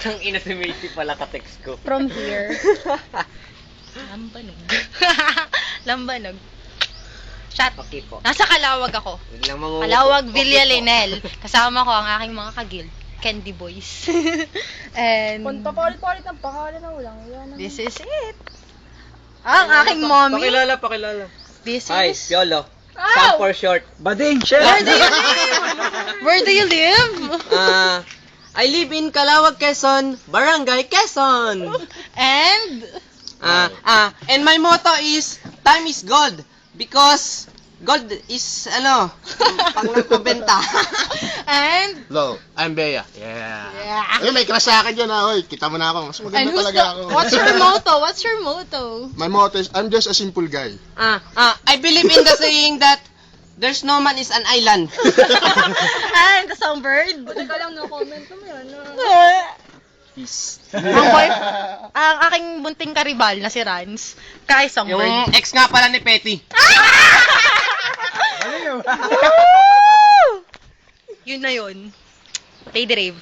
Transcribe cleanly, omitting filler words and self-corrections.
Tang ina si Macy pala ka-text ko. From here. Lambanog. Lambanog. Shot. Okay po. Nasa Calawag ako. Biglang mangungupo. Calawag, Okay Villa po. Linel. Kasama ko ang aking mga kagil. Candy Boys. And Papalit-palit ng pangalan na walang yan. this is it. Ang aking mommy. Pakilala. This Hi, is... Piolo. Sam for short. Bading, chef! Where do you live? I live in Calawag, Quezon, Barangay Quezon. And... And my motto is, time is gold. Because, gold is, pang nagpabenta. And... Hello, I'm Bea. Yeah. Yeah. Ay, may crush sa akin yun, Hoy, kita mo na ako. Mas And maganda who's talaga ako. What's your motto? What's your motto? My motto is, I'm just a simple guy. I believe in the saying that, there's no man is an island. And the songbird. Teka lang, no comment mo yan. Peace. Ang aking bunting karibal na si Rans. Kay songbird. Yung ex nga pala ni Petty. Yun na yun. Lady Rave.